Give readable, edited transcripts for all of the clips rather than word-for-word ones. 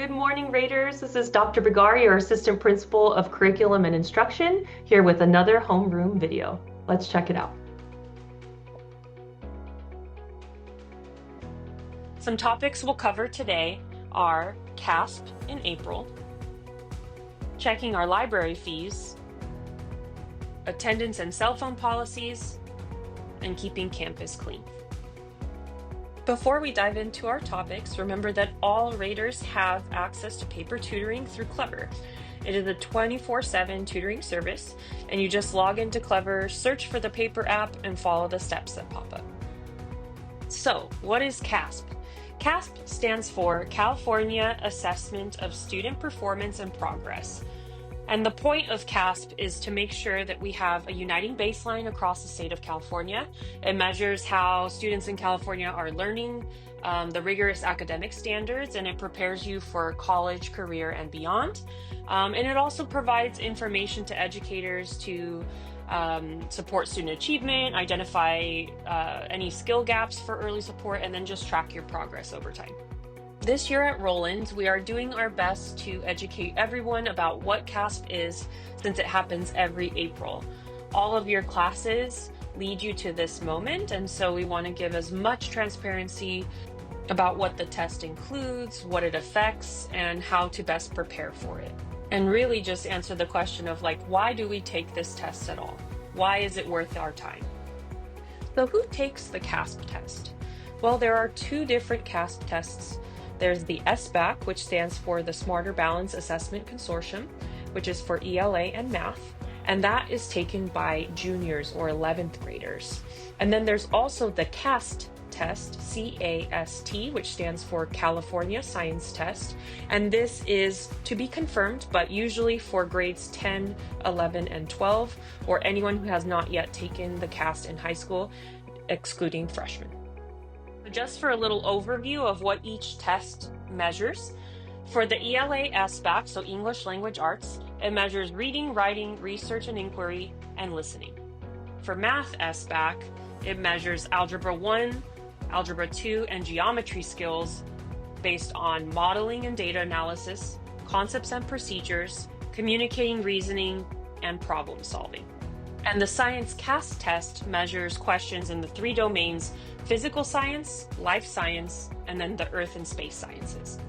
Good morning, Raters. This is Dr. Bigari, your Assistant Principal of Curriculum and Instruction, here with another homeroom video. Let's check it out. Some topics we'll cover today are CAASPP in April, checking our library fees, attendance and cell phone policies, and keeping campus clean. Before we dive into our topics, remember that all Raters have access to paper tutoring through Clever. It is a 24/7 tutoring service, and you just log into Clever, search for the paper app, and follow the steps that pop up. So, what is CAASPP? CAASPP stands for California Assessment of Student Performance and Progress. And the point of CAASPP is to make sure that we have a uniting baseline across the state of California. It measures how students in California are learning the rigorous academic standards, and it prepares you for college, career, and beyond. And it also provides information to educators to support student achievement, identify any skill gaps for early support, and then just track your progress over time. This year at Rowland, we are doing our best to educate everyone about what CAASPP is, since it happens every April. All of your classes lead you to this moment, and so we want to give as much transparency about what the test includes, what it affects, and how to best prepare for it. And really just answer the question of why do we take this test at all? Why is it worth our time? So who takes the CAASPP test? Well, there are two different CAASPP tests. There's the SBAC, which stands for the Smarter Balance Assessment Consortium, which is for ELA and math, and that is taken by juniors or 11th graders. And then there's also the CAST test, C-A-S-T, which stands for California Science Test, and this is to be confirmed, but usually for grades 10, 11, and 12, or anyone who has not yet taken the CAST in high school, excluding freshmen. Just for a little overview of what each test measures, for the ELA SBAC, so English Language Arts, it measures reading, writing, research and inquiry, and listening. For Math SBAC, it measures Algebra 1, Algebra 2, and geometry skills based on modeling and data analysis, concepts and procedures, communicating reasoning, and problem solving. And the Science CAST test measures questions in the three domains: physical science, life science, and then the earth and space sciences.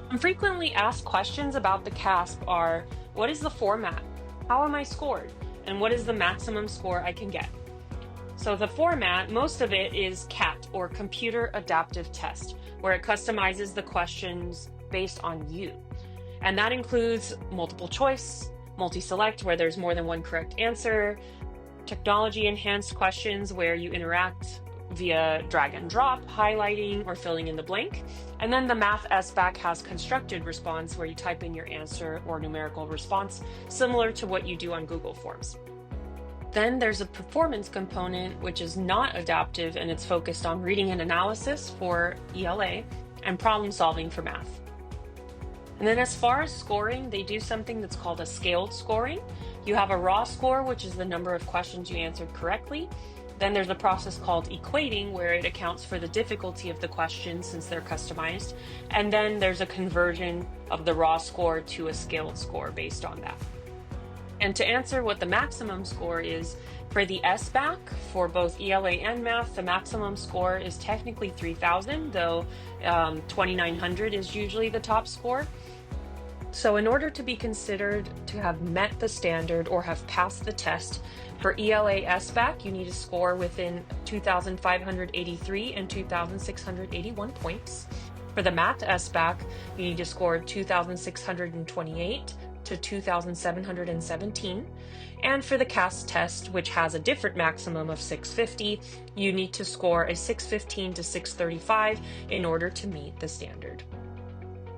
Some frequently asked questions about the CAASPP are, what is the format? How am I scored? And what is the maximum score I can get? So the format, most of it is CAT, or Computer Adaptive Test, where it customizes the questions based on you. And that includes multiple choice, multi-select, where there's more than one correct answer, technology-enhanced questions where you interact via drag and drop, highlighting, or filling in the blank. And then the Math SBAC has constructed response, where you type in your answer or numerical response, similar to what you do on Google Forms. Then there's a performance component, which is not adaptive, and it's focused on reading and analysis for ELA and problem solving for math. And then as far as scoring, they do something that's called a scaled scoring. You have a raw score, which is the number of questions you answered correctly. Then there's a process called equating, where it accounts for the difficulty of the questions since they're customized. And then there's a conversion of the raw score to a scaled score based on that. And to answer what the maximum score is, for the SBAC, for both ELA and math, the maximum score is technically 3,000, though 2,900 is usually the top score. So in order to be considered to have met the standard or have passed the test, for ELA SBAC, you need to score within 2,583 and 2,681 points. For the Math SBAC, you need to score 2,628 to 2,717. And for the CAST test, which has a different maximum of 650, you need to score a 615 to 635 in order to meet the standard.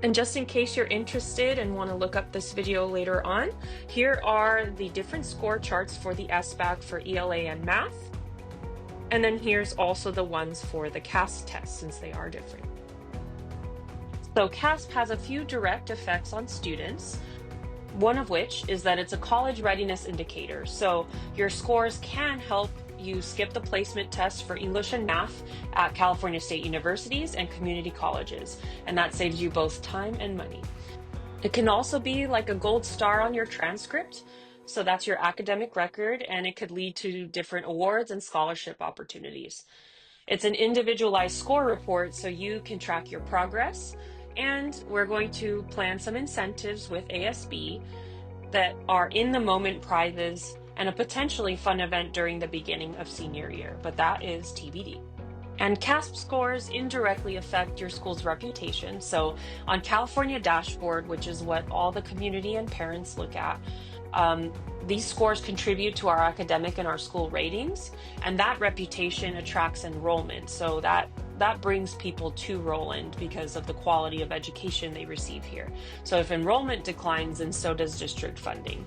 And just in case you're interested and want to look up this video later on, here are the different score charts for the SBAC for ELA and math. And then here's also the ones for the CAST test, since they are different. So CASPP has a few direct effects on students. One of which is that it's a college readiness indicator. So your scores can help you skip the placement test for English and math at California State Universities and community colleges, and that saves you both time and money. It can also be like a gold star on your transcript, so that's your academic record, and it could lead to different awards and scholarship opportunities. It's an individualized score report so you can track your progress, and we're going to plan some incentives with ASB that are in the moment prizes and a potentially fun event during the beginning of senior year, but that is TBD. And CAASPP scores indirectly affect your school's reputation. So on California Dashboard, which is what all the community and parents look at, these scores contribute to our academic and our school ratings, and that reputation attracts enrollment. So that brings people to Rowland because of the quality of education they receive here. So if enrollment declines, then so does district funding.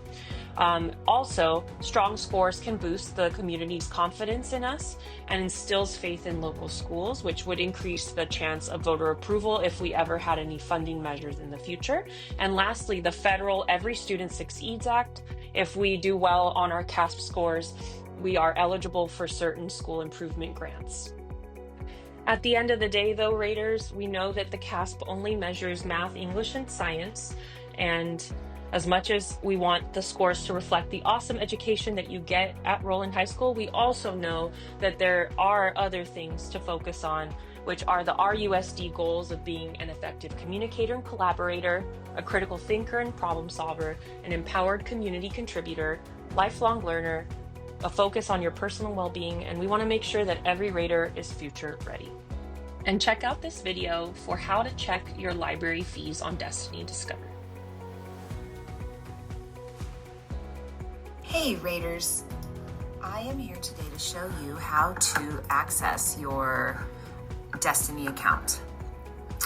Also, strong scores can boost the community's confidence in us and instills faith in local schools, which would increase the chance of voter approval if we ever had any funding measures in the future. And lastly, the federal Every Student Succeeds Act. If we do well on our CAASPP scores, we are eligible for certain school improvement grants. At the end of the day, though, raters, we know that the CAASPP only measures math, English, and science, and as much as we want the scores to reflect the awesome education that you get at Rowland High School, we also know that there are other things to focus on, which are the RUSD goals of being an effective communicator and collaborator, a critical thinker and problem solver, an empowered community contributor, lifelong learner, a focus on your personal well-being, and we want to make sure that every rater is future ready. And check out this video for how to check your library fees on Destiny Discover. Hey Raters, I am here today to show you how to access your Destiny account.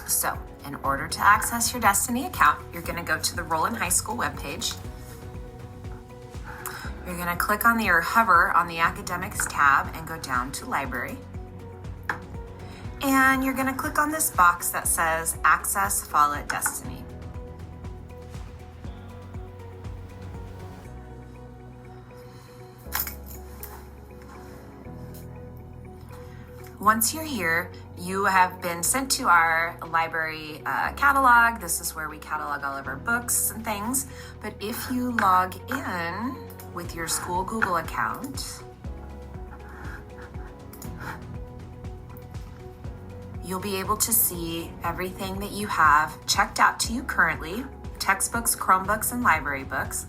So in order to access your Destiny account, you're going to go to the Rowland High School webpage. You're going to click on or hover on the Academics tab and go down to Library. And you're going to click on this box that says Access Follett Destiny. Once you're here, you have been sent to our library catalog. This is where we catalog all of our books and things. But if you log in with your school Google account, you'll be able to see everything that you have checked out to you currently, textbooks, Chromebooks, and library books,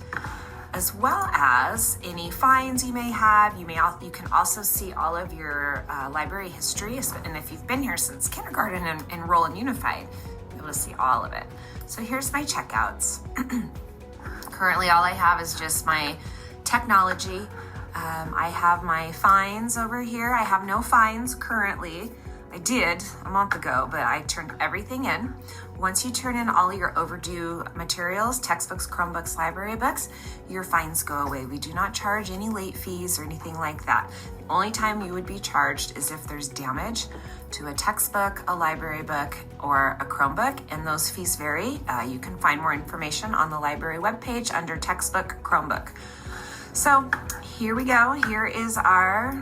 as well as any fines you may have. You can also see all of your library history, and if you've been here since kindergarten and Rowland Unified, you'll be able to see all of it. So here's my checkouts. Currently, all I have is just my technology. I have my fines over here. I have no fines currently. I did a month ago, but I turned everything in. Once you turn in all your overdue materials, textbooks, Chromebooks, library books, your fines go away. We do not charge any late fees or anything like that. The only time you would be charged is if there's damage to a textbook, a library book, or a Chromebook, and those fees vary. You can find more information on the library webpage under textbook, Chromebook. So here we go. Here is our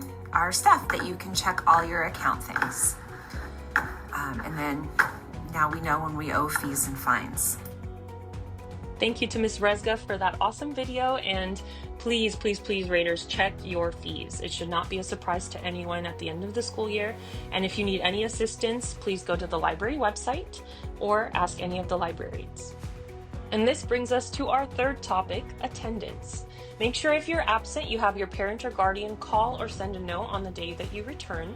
stuff that you can check all your account things. And then now we know when we owe fees and fines. Thank you to Ms. Rezga for that awesome video, and please, please, please, raters, check your fees. It should not be a surprise to anyone at the end of the school year, and if you need any assistance, please go to the library website or ask any of the librarians. And this brings us to our third topic, attendance. Make sure if you're absent, you have your parent or guardian call or send a note on the day that you return.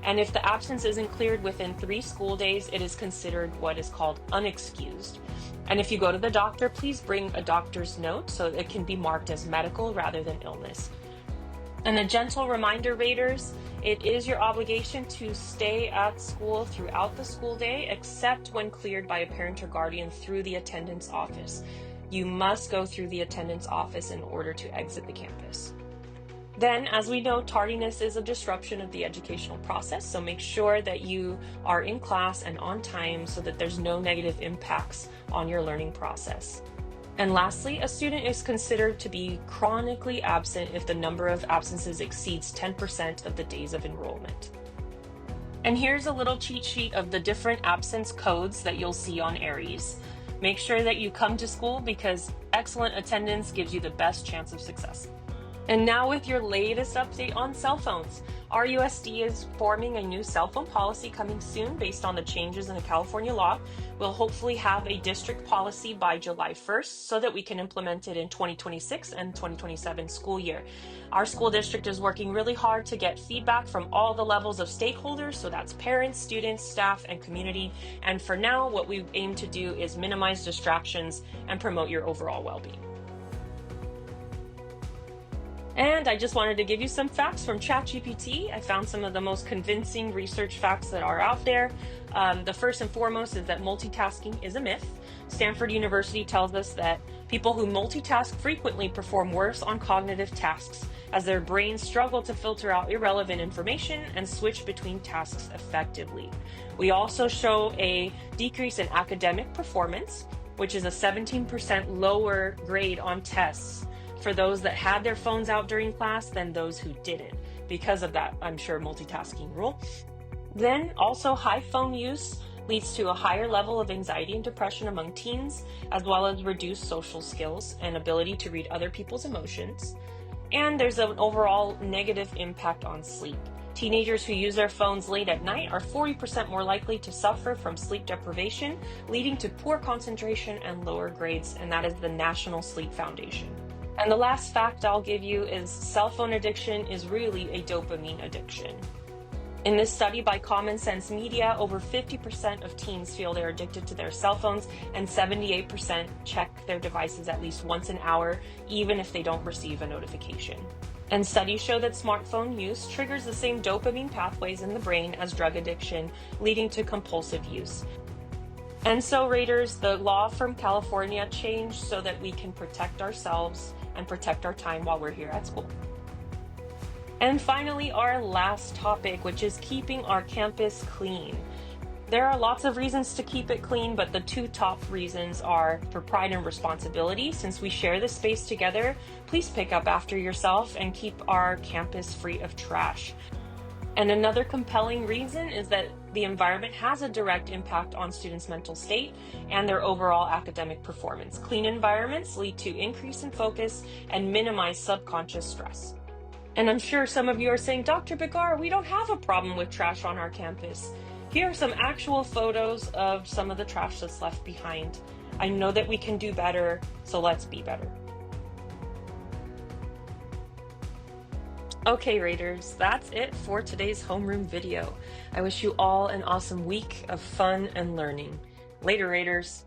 And if the absence isn't cleared within 3 school days, it is considered what is called unexcused. And if you go to the doctor, please bring a doctor's note so it can be marked as medical rather than illness. And a gentle reminder, raters, it is your obligation to stay at school throughout the school day, except when cleared by a parent or guardian through the attendance office. You must go through the attendance office in order to exit the campus. Then, as we know, tardiness is a disruption of the educational process, so make sure that you are in class and on time so that there's no negative impacts on your learning process. And lastly, a student is considered to be chronically absent if the number of absences exceeds 10% of the days of enrollment. And here's a little cheat sheet of the different absence codes that you'll see on ARIES. Make sure that you come to school because excellent attendance gives you the best chance of success. And now with your latest update on cell phones. RUSD is forming a new cell phone policy coming soon based on the changes in the California law. We'll hopefully have a district policy by July 1st so that we can implement it in 2026 and 2027 school year. Our school district is working really hard to get feedback from all the levels of stakeholders, so that's parents, students, staff, and community. And for now, what we aim to do is minimize distractions and promote your overall well-being. And I just wanted to give you some facts from ChatGPT. I found some of the most convincing research facts that are out there. The first and foremost is that multitasking is a myth. Stanford University tells us that people who multitask frequently perform worse on cognitive tasks as their brains struggle to filter out irrelevant information and switch between tasks effectively. We also show a decrease in academic performance, which is a 17% lower grade on tests for those that had their phones out during class than those who didn't, because of that, I'm sure, multitasking rule. Then also high phone use leads to a higher level of anxiety and depression among teens, as well as reduced social skills and ability to read other people's emotions. And there's an overall negative impact on sleep. Teenagers who use their phones late at night are 40% more likely to suffer from sleep deprivation, leading to poor concentration and lower grades, and that is the National Sleep Foundation. And the last fact I'll give you is cell phone addiction is really a dopamine addiction. In this study by Common Sense Media, over 50% of teens feel they're addicted to their cell phones, and 78% check their devices at least once an hour, even if they don't receive a notification. And studies show that smartphone use triggers the same dopamine pathways in the brain as drug addiction, leading to compulsive use. And so, Raters, the law from California changed so that we can protect ourselves and protect our time while we're here at school. And finally, our last topic, which is keeping our campus clean. There are lots of reasons to keep it clean, but the two top reasons are for pride and responsibility. Since we share this space together, please pick up after yourself and keep our campus free of trash. And another compelling reason is that the environment has a direct impact on students' mental state and their overall academic performance. Clean environments lead to increase in focus and minimize subconscious stress. And I'm sure some of you are saying, Dr. Bigar, we don't have a problem with trash on our campus. Here are some actual photos of some of the trash that's left behind. I know that we can do better, so let's be better. Okay, Raters, that's it for today's homeroom video. I wish you all an awesome week of fun and learning. Later, Raters.